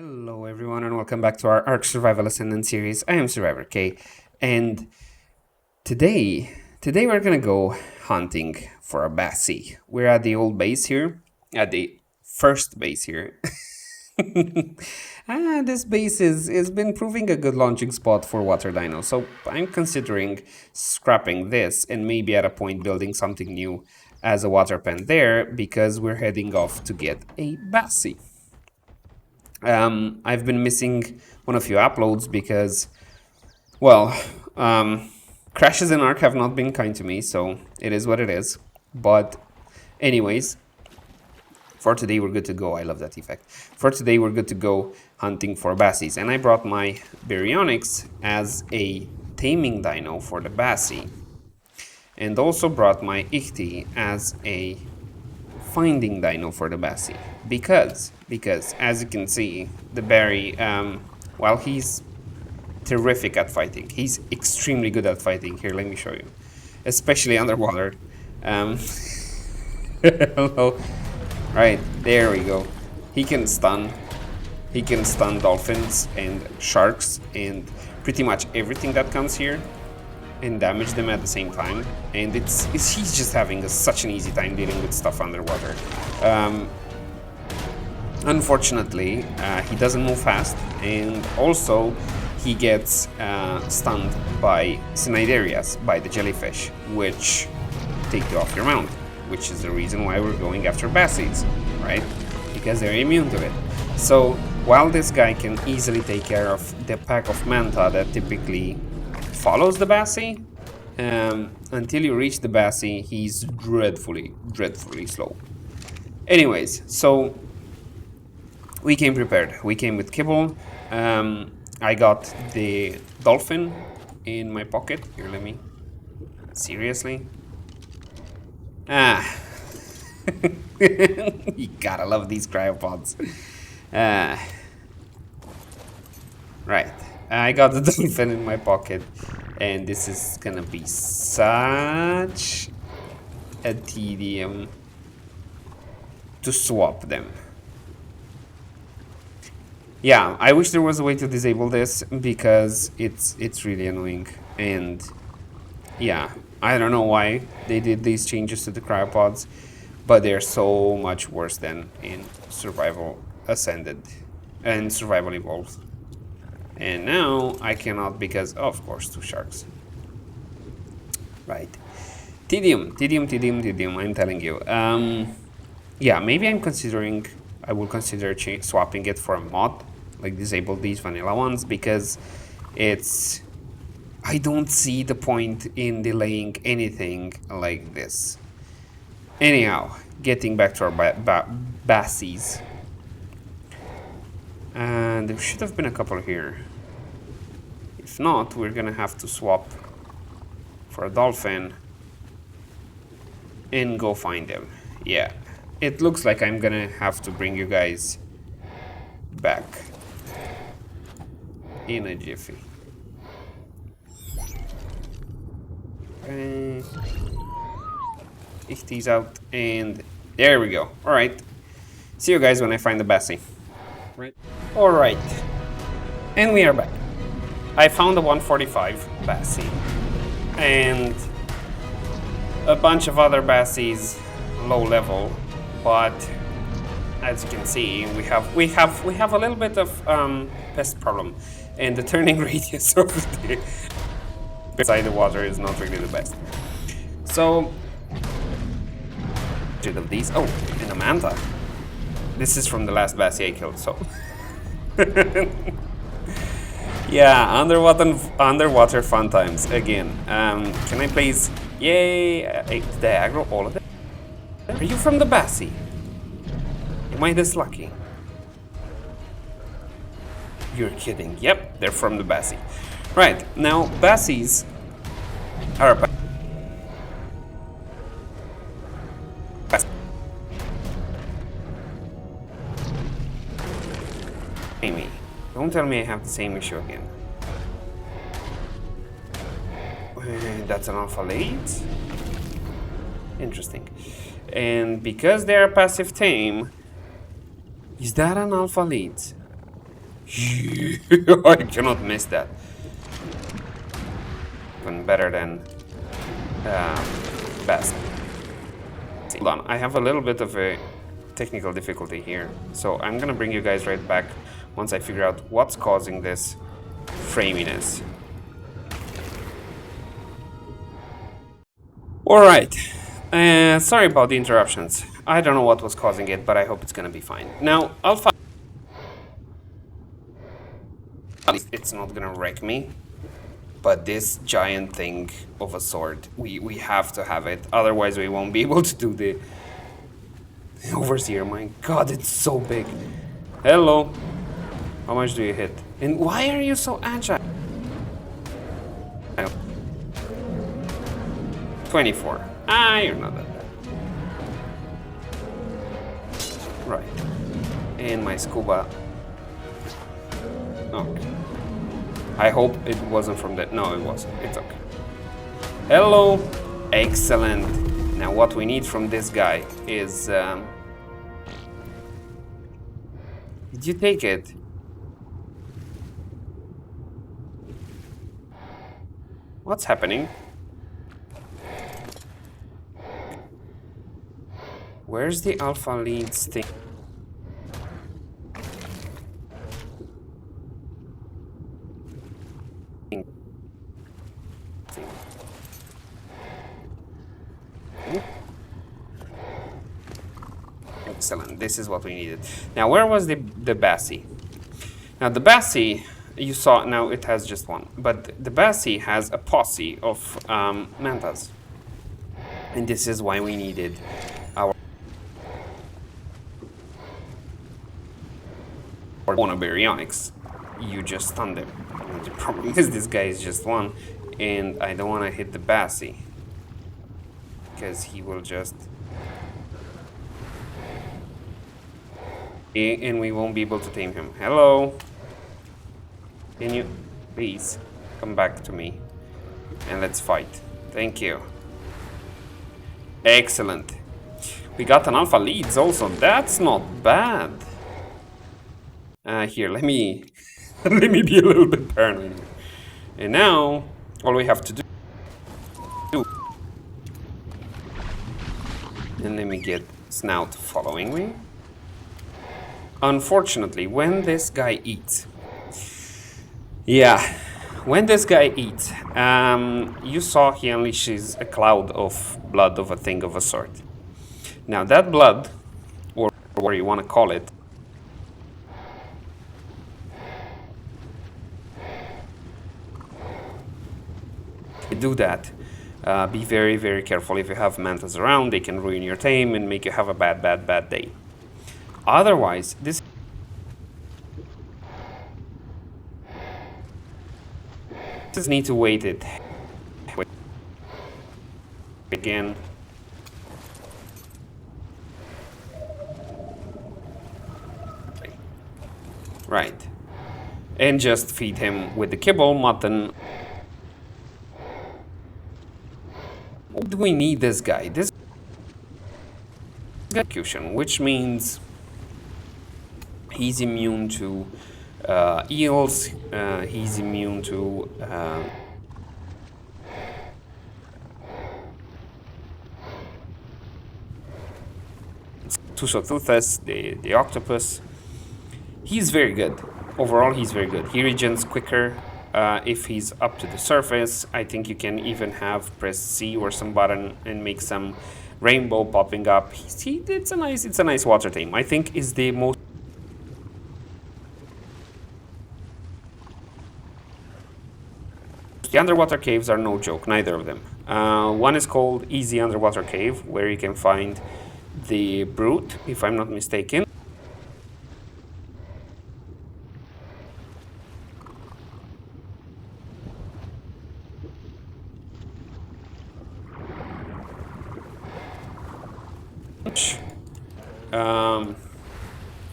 Hello everyone and welcome back to our Ark Survival Ascendant series. I am Survivor K, and today we're gonna go hunting for a Basi. We're at the old base here, at the first base here. This base is been proving a good launching spot for water dino, so I'm considering scrapping this and maybe at a point building something new as a water pen there because we're heading off to get a Basi. I've been missing one of few uploads because, well, crashes in Ark have not been kind to me, so it is what it is. But anyways, for today we're good to go. I love that effect. For today we're good to go hunting for Basis, and I brought my Baryonyx as a taming dino for the Basi, and also brought my Ichthyi as a finding dino for the Basi because as you can see, the Bary, well, he's terrific at fighting. He's extremely good at fighting. Here, let me show you, especially underwater. Hello. Right, there we go. He can stun dolphins and sharks and pretty much everything that comes here and damage them at the same time, and he's just having such an easy time dealing with stuff underwater. Unfortunately, he doesn't move fast, and also he gets stunned by cnidarias, by the jellyfish, which take you off your mount, which is the reason why we're going after Basis, right? Because they're immune to it. So while this guy can easily take care of the pack of manta that typically follows the Basi, until you reach the Basi, he's dreadfully slow. Anyways, so we came prepared. We came with kibble. I got the dolphin in my pocket. Here, let me... Seriously? You gotta love these cryopods. Right. I got the dolphin in my pocket, and this is gonna be such a tedium to swap them. Yeah, I wish there was a way to disable this because it's really annoying, and yeah, I don't know why they did these changes to the cryopods, but they're so much worse than in Survival Ascended and Survival Evolved. And now I cannot because, of course, two sharks. Right. Tedium, I'm telling you. Yeah, maybe I will consider swapping it for a mod, like disable these vanilla ones, because I don't see the point in delaying anything like this. Anyhow, getting back to our Basis. And there should have been a couple here. If not, we're gonna have to swap for a dolphin and go find them. Yeah, it looks like I'm gonna have to bring you guys back in a jiffy. Ichthyi's out, and there we go. Alright, see you guys when I find the Basi. Right. Alright, and we are back. I found a 145 Basi and a bunch of other Basis low level, but as you can see, we have a little bit of pest problem, and the turning radius of the beside the water is not really the best. So rid of these. Oh, and a manta. This is from the last Basi I killed, so yeah, underwater fun times again. Can I please? Yay! Did I aggro all of them? Are you from the Basi? Am I this lucky? You're kidding. Yep, they're from the Basi. Right, now Basis are Amy, don't tell me I have the same issue again. That's an alpha late. Interesting. And because they're passive tame, is that an alpha lead? I cannot miss that. Even better than Basi. Hold on, I have a little bit of a technical difficulty here, so I'm gonna bring you guys right back once I figure out what's causing this framiness. Alright, sorry about the interruptions. I don't know what was causing it, but I hope it's gonna be fine. Now, Alpha, at least it's not gonna wreck me, but this giant thing of a sword, we have to have it, otherwise we won't be able to do the overseer. My god, it's so big. Hello. How much do you hit? And why are you so agile? 24. Ah, you're not that bad. Right. And my scuba. Okay. I hope it wasn't from that. No, it wasn't. It's okay. Hello. Excellent. Now what we need from this guy is... Did you take it? What's happening? Where's the alpha leads thing? Excellent. This is what we needed. Now, where was the Basi? Now, the Basi, you saw, now it has just one. But the Basi has a posse of mantas. And this is why we needed our on a Baryonyx. You just stunned him. And the problem is this guy is just one. And I don't want to hit the Basi. Because he will just... And we won't be able to tame him. Hello? Can you please come back to me? And let's fight. Thank you. Excellent. We got an alpha leads also. That's not bad. Here, let me let me be a little bit paranoid. And now all we have to do, and let me get Snout following me. Unfortunately, when this guy eats, when this guy eats, you saw he unleashes a cloud of blood of a thing of a sort. Now that blood, or whatever you want to call it, do that. Be very, very careful. If you have mantas around, they can ruin your tame and make you have a bad day. Otherwise, this just need to wait it again. Right. And just feed him with the kibble, mutton. What do we need this guy? This execution, which means he's immune to eels, he's immune to Tusothuthus, the octopus. He's very good. Overall, he's very good. He regens quicker if he's up to the surface. I think you can even have press C or some button and make some rainbow popping up. It's a nice water tame. I think is the most. The underwater caves are no joke, neither of them. One is called Easy Underwater Cave, where you can find the brute, if I'm not mistaken.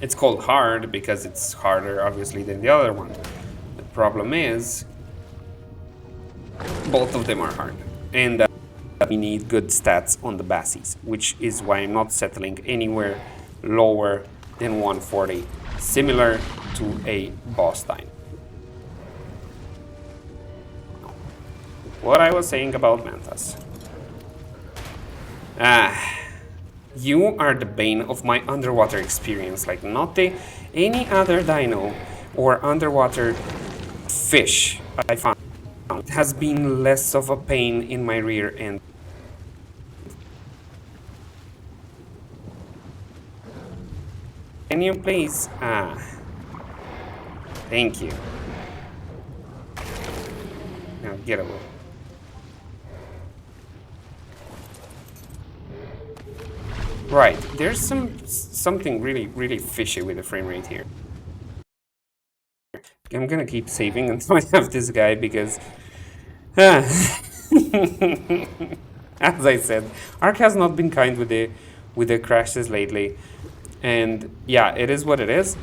It's called hard because it's harder, obviously, than the other one. The problem is, both of them are hard. And we need good stats on the Basis, which is why I'm not settling anywhere lower than 140. similar to a boss dino. What I was saying about mantas. You are the bane of my underwater experience, like not any other dino or underwater fish I found has been less of a pain in my rear end. Can you please? Thank you. Now get away. Right, there's something really fishy with the frame rate here. I'm gonna keep saving until I have this guy because, as I said, Ark has not been kind with the crashes lately, and yeah, it is what it is.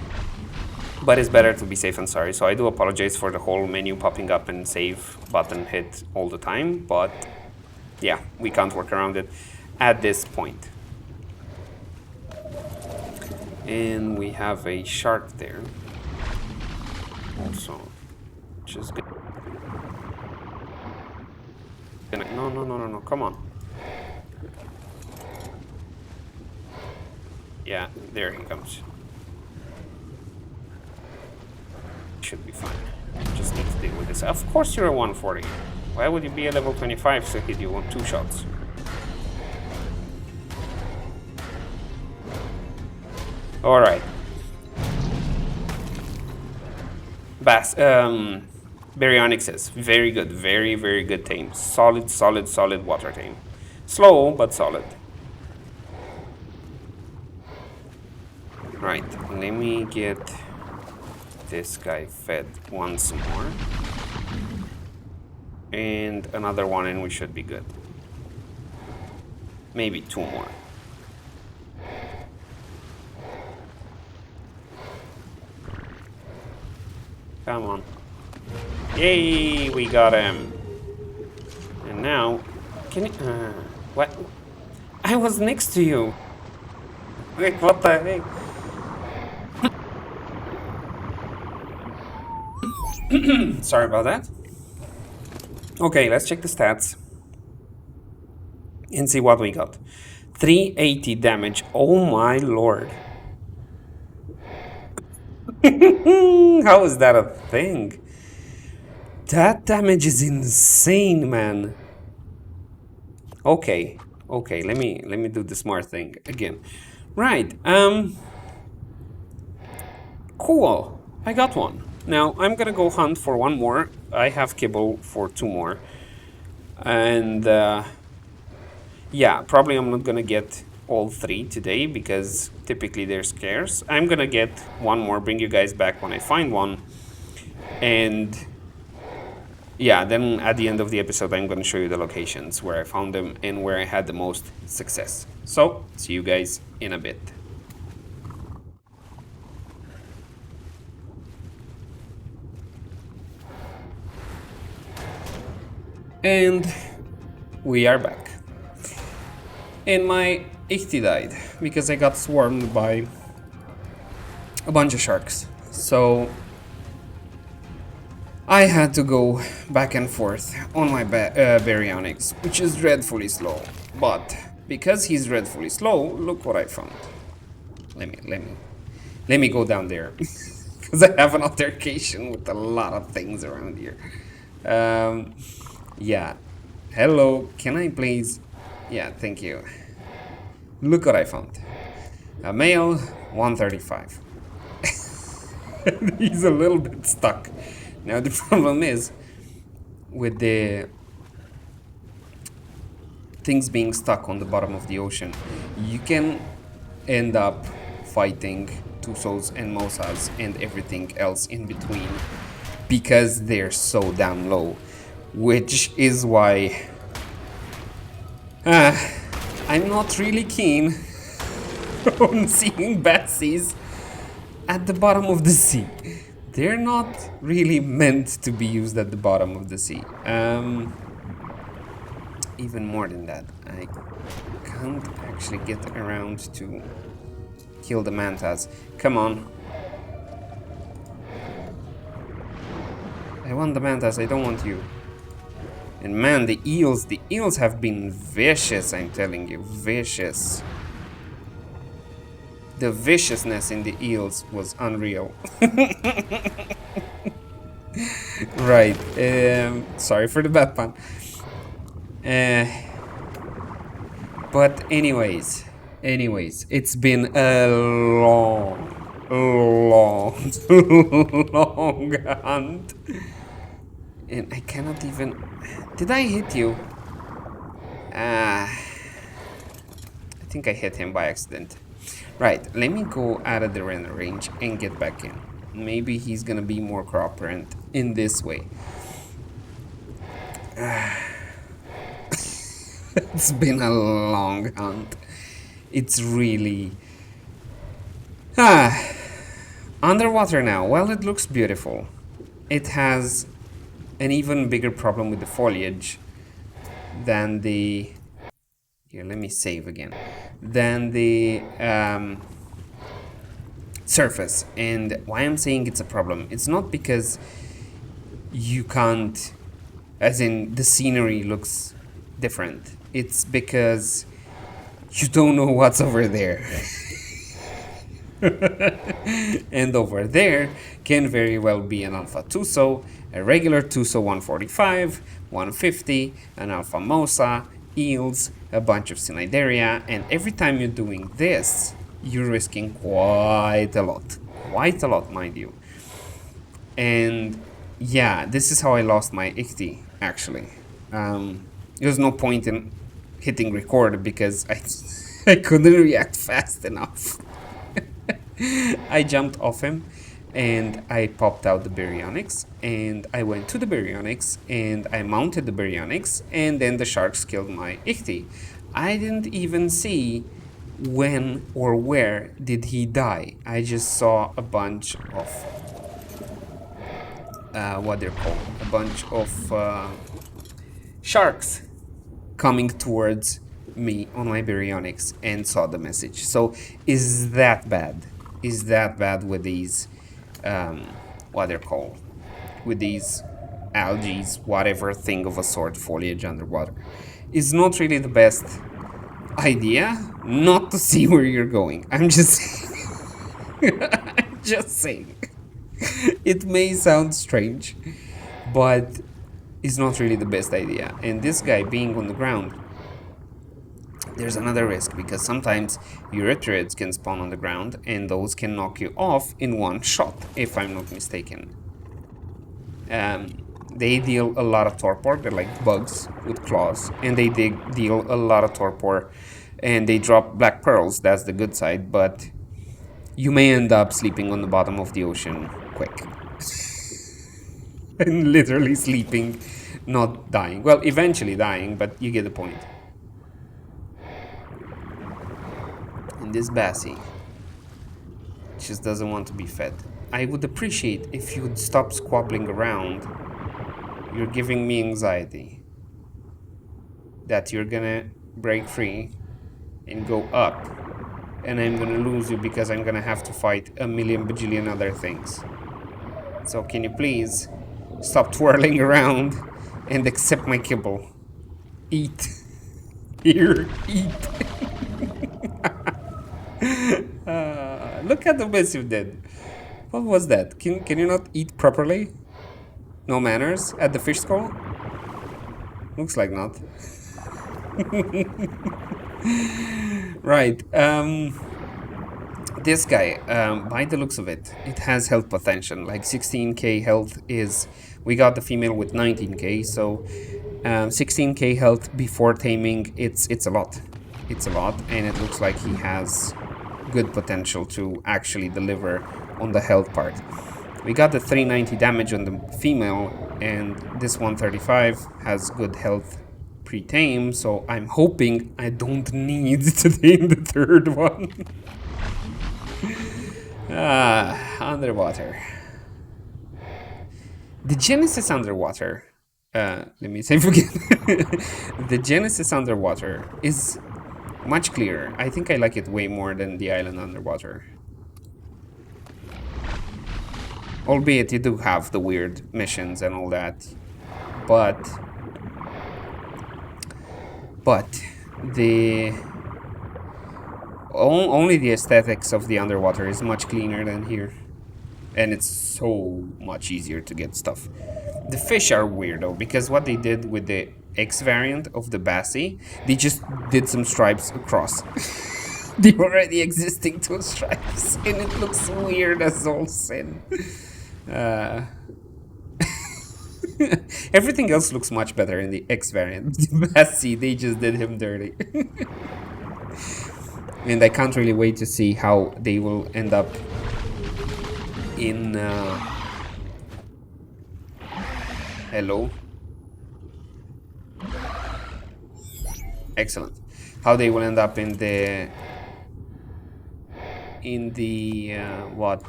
But it's better to be safe than sorry. So I do apologize for the whole menu popping up and save button hit all the time, but yeah, we can't work around it at this point. And we have a shark there also, which is good. No, come on. Yeah, there he comes. Should be fine. Just need to deal with this. Of course you're a 140. Why would you be a level 25 so hit you on 2 shots? Alright. Baryonyxes. Very good. Very good tame. Solid water tame. Slow, but solid. Right. Let me get this guy fed once more. And another one and we should be good. Maybe 2 more. Come on. Yay, we got him. And now, can you... what? I was next to you. Wait, what the heck? Sorry about that. Okay, let's check the stats. And see what we got. 380 damage. Oh my lord. How is that a thing? That damage is insane, man. Okay, let me do the smart thing again. Right, cool. I got one. Now I'm gonna go hunt for 1 more. I have kibble for 2 more. And yeah, probably I'm not gonna get all 3 today because typically they're scarce. I'm gonna get 1 more, bring you guys back when I find one. And yeah, then at the end of the episode I'm gonna show you the locations where I found them and where I had the most success. So, see you guys in a bit. And we are back. And my Ichty died because I got swarmed by a bunch of sharks. So I had to go back and forth on my Baryonyx, which is dreadfully slow. But because he's dreadfully slow, look what I found. Let me go down there because I have an altercation with a lot of things around here. Yeah. Hello, can I please? Yeah, thank you. Look what I found. A male, 135. He's a little bit stuck. Now the problem is, with the things being stuck on the bottom of the ocean, you can end up fighting Tusos and Mosas and everything else in between because they're so damn low. Which is why I'm not really keen on seeing Basis at the bottom of the sea. They're not really meant to be used at the bottom of the sea. Even more than that, I can't actually get around to kill the mantas. Come on. I want the mantas, I don't want you. And man, the eels have been vicious, I'm telling you, vicious. The viciousness in the eels was unreal. Right, sorry for the bad pun. But anyways, it's been a long, long hunt. And I cannot even... Did I hit you? I think I hit him by accident. Right, let me go out of the render range and get back in. Maybe he's gonna be more cooperant in this way. It's been a long hunt. It's really... Underwater now. Well, it looks beautiful. It has an even bigger problem with the foliage than the... Here, let me save again. Than the surface. And why I'm saying it's a problem, it's not because you can't... As in, the scenery looks different. It's because you don't know what's over there. And over there can very well be an Alpha Tuso, a regular Tuso 145, 150, an Alpha Mosa, eels, a bunch of Cnidaria, and every time you're doing this, you're risking quite a lot, mind you. And yeah, this is how I lost my Ichthyi, actually. There's no point in hitting record because I couldn't react fast enough. I jumped off him and I popped out the Baryonyx and I went to the Baryonyx and I mounted the Baryonyx and then the sharks killed my Ichthyi. I didn't even see when or where did he die. I just saw a bunch of what they're called, a bunch of sharks coming towards me on my Baryonyx and saw the message. So is that bad? Is that bad with these what they're called, with these algae, whatever thing of a sort, foliage underwater? Is not really the best idea not to see where you're going. I'm just I'm just saying. It may sound strange, but it's not really the best idea. And this guy being on the ground, there's another risk because sometimes Eurythrids can spawn on the ground and those can knock you off in one shot, if I'm not mistaken. They deal a lot of torpor. They're like bugs with claws, and they deal a lot of torpor, and they drop black pearls. That's the good side, but you may end up sleeping on the bottom of the ocean quick. And literally sleeping, not dying. Well, eventually dying, but you get the point. And this Basi just doesn't want to be fed. I would appreciate if you would stop squabbling around. You're giving me anxiety that you're gonna break free and go up, and I'm gonna lose you because I'm gonna have to fight a million bajillion other things. So can you please stop twirling around and accept my kibble? Eat. Here, eat. Look at the mess you did. What was that? Can you not eat properly? No manners at the fish school? Looks like not. Right. This guy, by the looks of it, it has health potential. Like 16k health is... We got the female with 19k, so 16k health before taming, it's a lot. It's a lot, and it looks like he has good potential to actually deliver on the health part. We got the 390 damage on the female, and this 135 has good health pre-tame, so I'm hoping I don't need to tame the third one. Underwater. The Genesis underwater, let me say again. The Genesis underwater is much clearer. I think I like it way more than the island underwater. Albeit you do have the weird missions and all that. But the only the aesthetics of the underwater is much cleaner than here. And it's so much easier to get stuff. The fish are weird though, because what they did with the X variant of the Basi, they just did some stripes across the already existing two stripes, and it looks weird as all sin. Uh, Everything else looks much better in the X variant. The Basi, they just did him dirty. And I can't really wait to see how they will end up in... Hello? Excellent. How they will end up in the...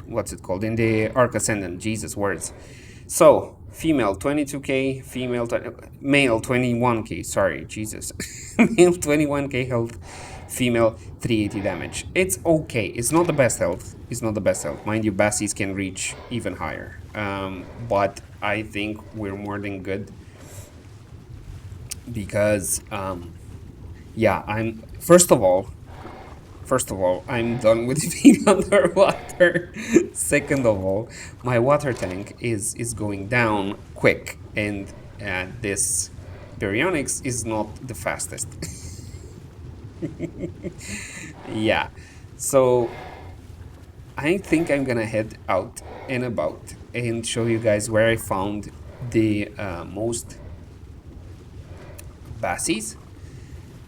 what's it called? In the Arc Ascendant. Jesus words. So, female 22k, male 21k, sorry, Jesus. Male 21k health, female 380 damage. It's okay. It's not the best health. It's not the best health. Mind you, Basis can reach even higher. But I think we're more than good. Because, yeah, First of all, I'm done with being underwater. Second of all, my water tank is going down quick, and this Baryonyx is not the fastest. Yeah, so I think I'm gonna head out and about and show you guys where I found the most Basis,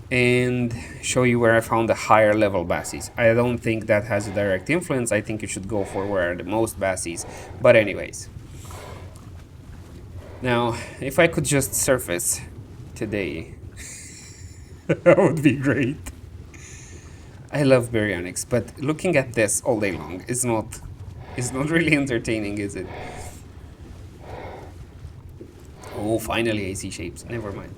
and show you where I found the higher level Basis. I don't think that has a direct influence. I think you should go for where are the most Basis. But anyways. Now, if I could just surface today, that would be great. I love Baryonyx, but looking at this all day long is not really entertaining, is it? Oh, finally AC shapes. Never mind.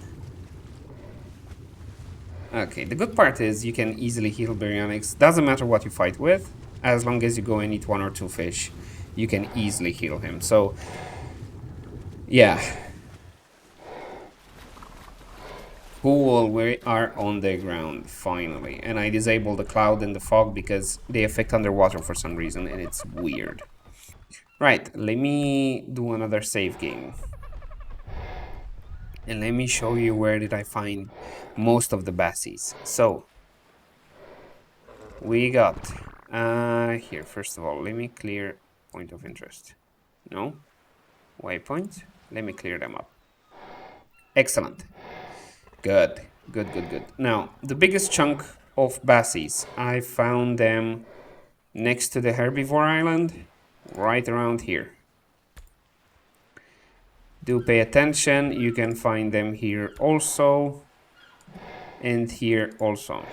Okay, the good part is you can easily heal Baryonyx. Doesn't matter what you fight with, as long as you go and eat one or two fish, you can easily heal him. So, yeah. Cool, we are on the ground, finally. And I disabled the cloud and the fog because they affect underwater for some reason, and it's weird. Right, let me do another save game. And let me show you where did I find most of the Basis. So, we got here, first of all, let me clear point of interest. No? Waypoint? Let me clear them up. Excellent. Good. Good, good, good. Now, the biggest chunk of Basis, I found them next to the herbivore island, right around here. Do pay attention, you can find them here also, and here also,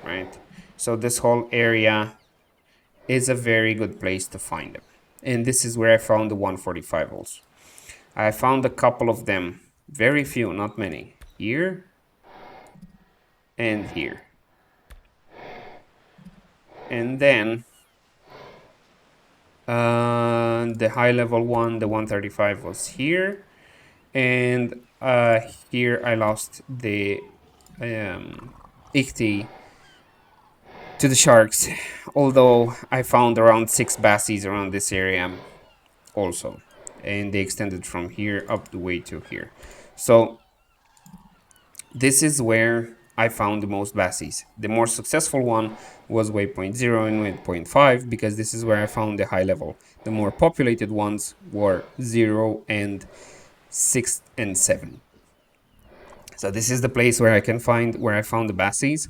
right? So this whole area is a very good place to find them. And this is where I found the 145 also. I found a couple of them, very few, not many, here and here. And then the high level one, the 135 was here, and here I lost the Ichthyi to the sharks, although I found around 6 Basis around this area also, and they extended from here up the way to here. So this is where I found the most Basis. The more successful one was waypoint 0 and waypoint 5, because this is where I found the high level. The more populated ones were 0 and 6 and 7. So this is the place where I found the Basis.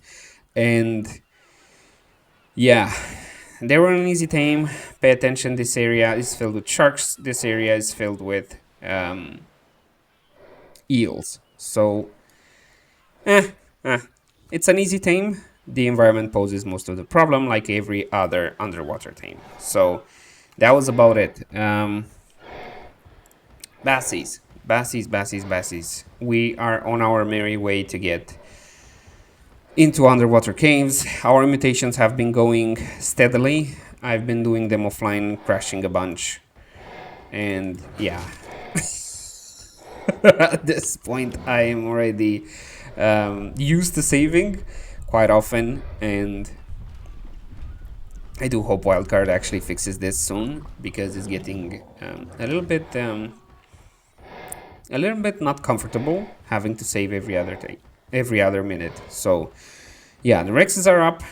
And yeah, they were an easy tame. Pay attention, this area is filled with sharks. This area is filled with eels. So it's an easy tame. The environment poses most of the problem, like every other underwater tame. So that was about it. Basis. We are on our merry way to get into underwater caves. Our mutations have been going steadily. I've been doing them offline, crashing a bunch. And yeah, at this point, I am already used to saving quite often. And I do hope Wildcard actually fixes this soon, because it's getting a little bit not comfortable having to save every other minute. So yeah, the Rexes are up.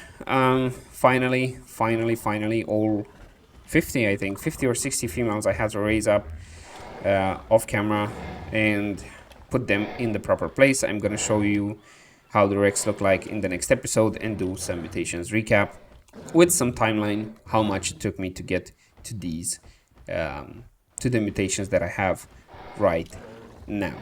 Finally, all 50, I think, 50 or 60 females I had to raise up off camera and put them in the proper place. I'm gonna show you how the Rex look like in the next episode and do some mutations recap with some timeline, how much it took me to get to these, to the mutations that I have right now.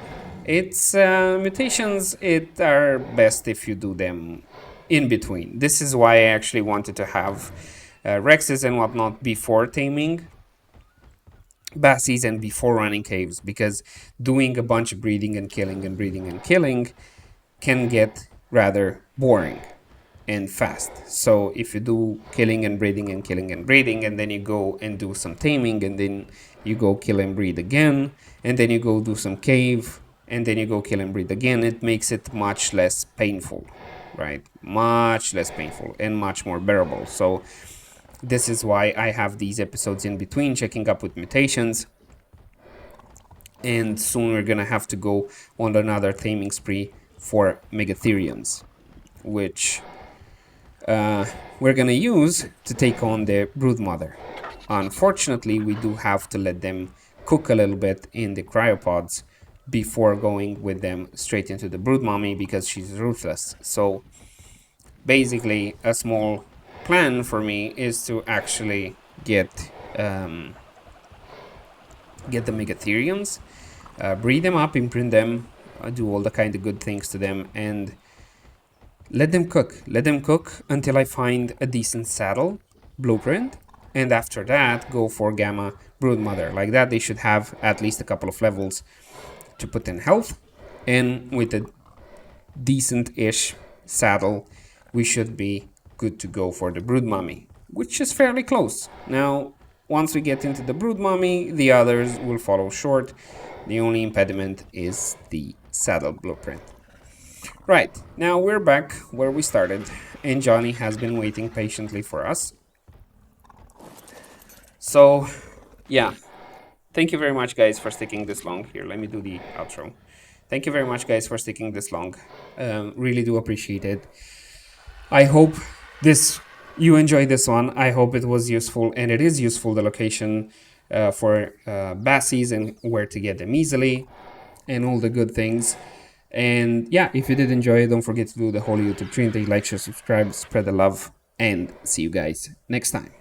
It's mutations, it are best if you do them in between. This is why I actually wanted to have Rexes and whatnot before taming Basis and before running caves, because doing a bunch of breeding and killing and breeding and killing can get rather boring and fast. So if you do killing and breeding and killing and breeding, and then you go and do some taming, and then you go kill and breed again, and then you go do some cave, and then you go kill and breed again, it makes it much less painful, right? Much less painful and much more bearable. So this is why I have these episodes in between, checking up with mutations. And soon we're gonna have to go on another taming spree for Megatheriums, which we're gonna use to take on the Broodmother. Unfortunately, we do have to let them cook a little bit in the cryopods before going with them straight into the Broodmummy, because she's ruthless. So basically, a small plan for me is to actually get the Megatheriums, breed them up, imprint them, do all the kind of good things to them, and let them cook. Let them cook until I find a decent saddle blueprint, and after that go for Gamma Broodmother. Like that, they should have at least a couple of levels to put in health, and with a decent-ish saddle, we should be good to go for the Broodmummy, which is fairly close. Now, once we get into the Broodmummy, the others will follow short. The only impediment is the saddle blueprint. Right, now we're back where we started, and Johnny has been waiting patiently for us. So, yeah, thank you very much, guys, for sticking this long. Here, let me do the outro. Thank you very much, guys, for sticking this long. Really do appreciate it. I hope you enjoyed this one. I hope it was useful, and it is useful, the location for Basis and where to get them easily and all the good things. And yeah, if you did enjoy it, don't forget to do the whole YouTube Trinity, like, share, subscribe, spread the love, and see you guys next time.